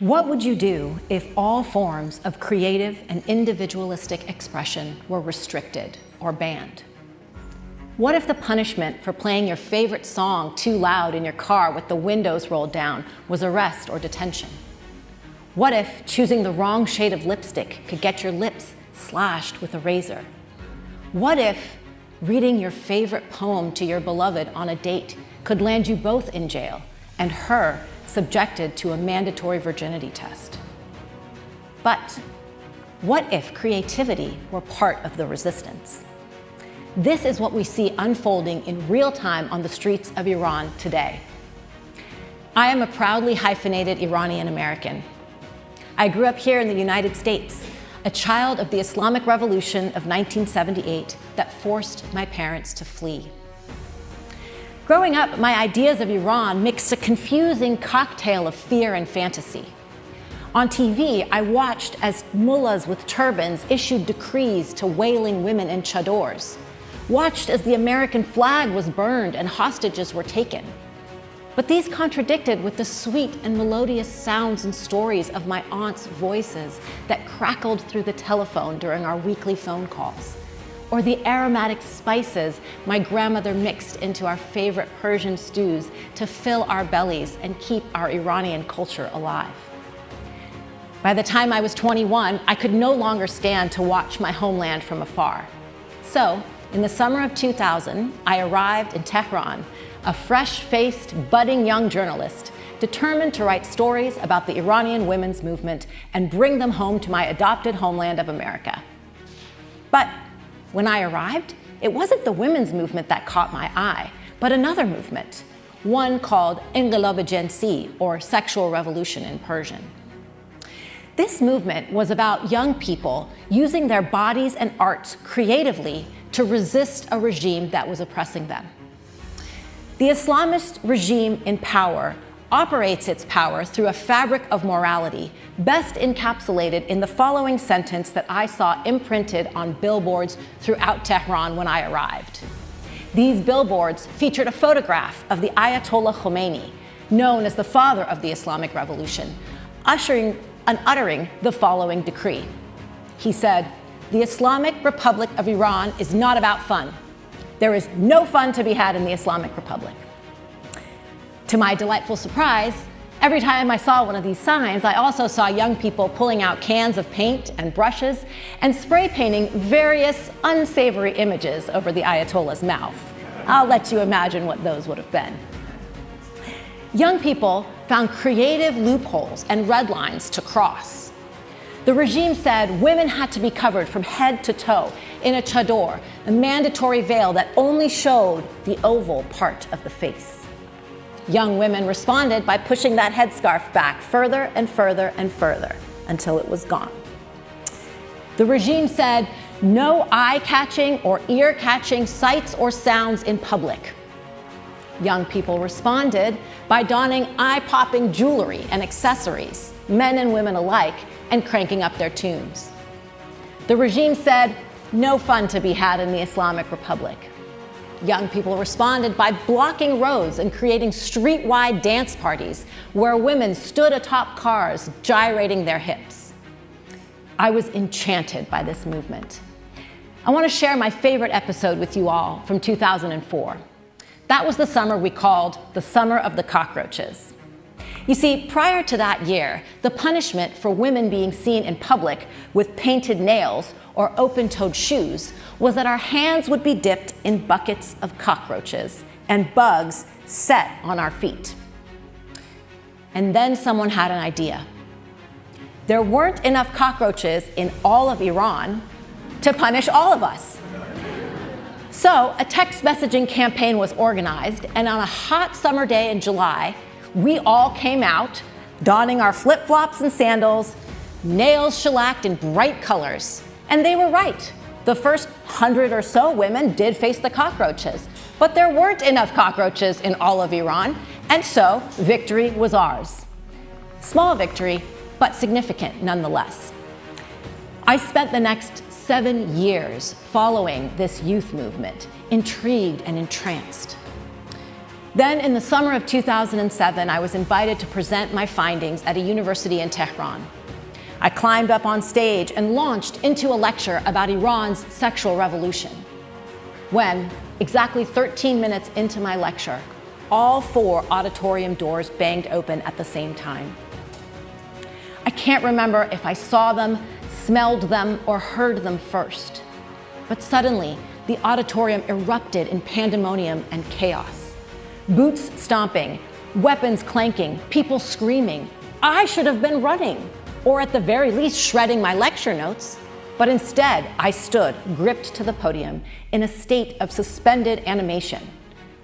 What would you do if all forms of creative and individualistic expression were restricted or banned? What if the punishment for playing your favorite song too loud in your car with the windows rolled down was arrest or detention? What if choosing the wrong shade of lipstick could get your lips slashed with a razor? What if reading your favorite poem to your beloved on a date could land you both in jail and her subjected to a mandatory virginity test? But what if creativity were part of the resistance? This is what we see unfolding in real time on the streets of Iran today. I am a proudly hyphenated Iranian American. I grew up here in the United States, a child of the Islamic Revolution of 1978 that forced my parents to flee. Growing up, my ideas of Iran mixed a confusing cocktail of fear and fantasy. On TV, I watched as mullahs with turbans issued decrees to wailing women in chadors, watched as the American flag was burned and hostages were taken. But these contradicted with the sweet and melodious sounds and stories of my aunt's voices that crackled through the telephone during our weekly phone calls, or the aromatic spices my grandmother mixed into our favorite Persian stews to fill our bellies and keep our Iranian culture alive. By the time I was 21, I could no longer stand to watch my homeland from afar. So, in the summer of 2000, I arrived in Tehran, a fresh-faced, budding young journalist, determined to write stories about the Iranian women's movement and bring them home to my adopted homeland of America. But when I arrived, it wasn't the women's movement that caught my eye, but another movement, one called inqilab jinsi, or sexual revolution in Persian. This movement was about young people using their bodies and arts creatively to resist a regime that was oppressing them. The Islamist regime in power operates its power through a fabric of morality, best encapsulated in the following sentence that I saw imprinted on billboards throughout Tehran when I arrived. These billboards featured a photograph of the Ayatollah Khomeini, known as the father of the Islamic Revolution, uttering the following decree. He said, "The Islamic Republic of Iran is not about fun. There is no fun to be had in the Islamic Republic." To my delightful surprise, every time I saw one of these signs, I also saw young people pulling out cans of paint and brushes and spray painting various unsavory images over the Ayatollah's mouth. I'll let you imagine what those would have been. Young people found creative loopholes and red lines to cross. The regime said women had to be covered from head to toe in a chador, a mandatory veil that only showed the oval part of the face. Young women responded by pushing that headscarf back further and further and further until it was gone. The regime said no eye-catching or ear-catching sights or sounds in public. Young people responded by donning eye-popping jewelry and accessories, men and women alike, and cranking up their tunes. The regime said no fun to be had in the Islamic Republic. Young people responded by blocking roads and creating street-wide dance parties where women stood atop cars, gyrating their hips. I was enchanted by this movement. I want to share my favorite episode with you all from 2004. That was the summer we called the Summer of the Cockroaches. You see, prior to that year, the punishment for women being seen in public with painted nails or open-toed shoes was that our hands would be dipped in buckets of cockroaches and bugs set on our feet. And then someone had an idea. There weren't enough cockroaches in all of Iran to punish all of us. So a text messaging campaign was organized, and on a hot summer day in July, we all came out, donning our flip-flops and sandals, nails shellacked in bright colors. And they were right. The first 100 or so women did face the cockroaches, but there weren't enough cockroaches in all of Iran, and so victory was ours. Small victory, but significant nonetheless. I spent the next 7 years following this youth movement, intrigued and entranced. Then in the summer of 2007, I was invited to present my findings at a university in Tehran. I climbed up on stage and launched into a lecture about Iran's sexual revolution. When, exactly 13 minutes into my lecture, all 4 auditorium doors banged open at the same time. I can't remember if I saw them, smelled them, or heard them first. But suddenly, the auditorium erupted in pandemonium and chaos. Boots stomping, weapons clanking, people screaming. I should have been running, or at the very least shredding my lecture notes. But instead, I stood, gripped to the podium, in a state of suspended animation,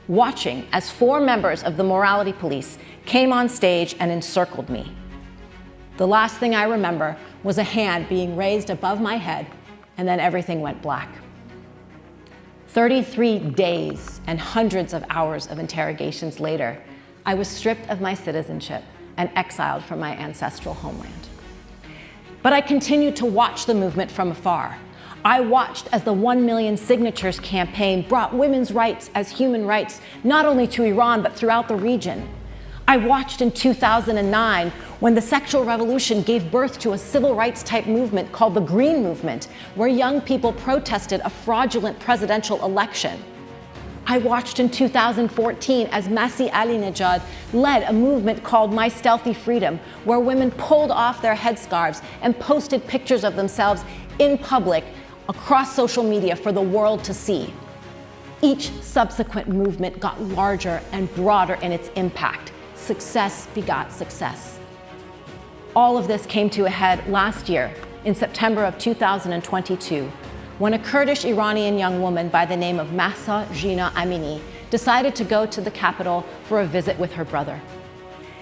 watching as 4 members of the morality police came on stage and encircled me. The last thing I remember was a hand being raised above my head, and then everything went black. 33 days and hundreds of hours of interrogations later, I was stripped of my citizenship and exiled from my ancestral homeland. But I continued to watch the movement from afar. I watched as the 1 million signatures campaign brought women's rights as human rights, not only to Iran, but throughout the region. I watched in 2009 when the sexual revolution gave birth to a civil rights type movement called the Green Movement, where young people protested a fraudulent presidential election. I watched in 2014 as Masih Alinejad led a movement called My Stealthy Freedom, where women pulled off their headscarves and posted pictures of themselves in public across social media for the world to see. Each subsequent movement got larger and broader in its impact. Success begot success. All of this came to a head last year in September of 2022, when a Kurdish Iranian young woman by the name of Mahsa Jina Amini decided to go to the capital for a visit with her brother.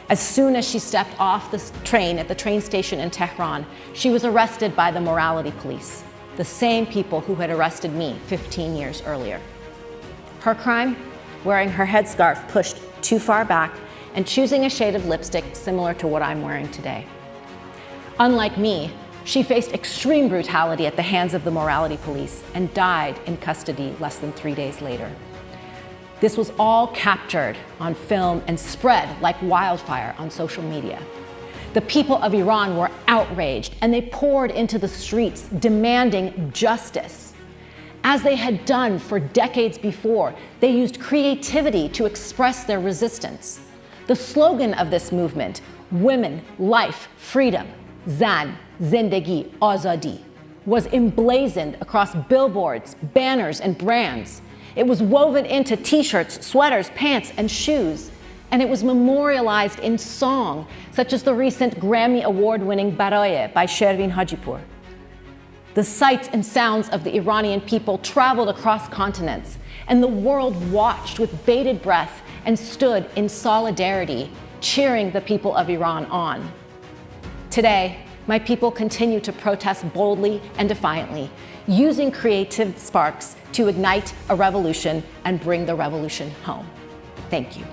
As soon as she stepped off the train at the train station in Tehran, she was arrested by the morality police, the same people who had arrested me 15 years earlier. Her crime? Wearing her headscarf pushed too far back and choosing a shade of lipstick similar to what I'm wearing today. Unlike me, she faced extreme brutality at the hands of the morality police and died in custody less than 3 days later. This was all captured on film and spread like wildfire on social media. The people of Iran were outraged and they poured into the streets demanding justice. As they had done for decades before, they used creativity to express their resistance. The slogan of this movement, women, life, freedom, Zan, Zindagi, Azadi, was emblazoned across billboards, banners, and brands. It was woven into t-shirts, sweaters, pants, and shoes. And it was memorialized in song, such as the recent Grammy Award-winning Baraye by Shervin Hajipur. The sights and sounds of the Iranian people traveled across continents, and the world watched with bated breath and stood in solidarity, cheering the people of Iran on. Today, my people continue to protest boldly and defiantly, using creative sparks to ignite a revolution and bring the revolution home. Thank you.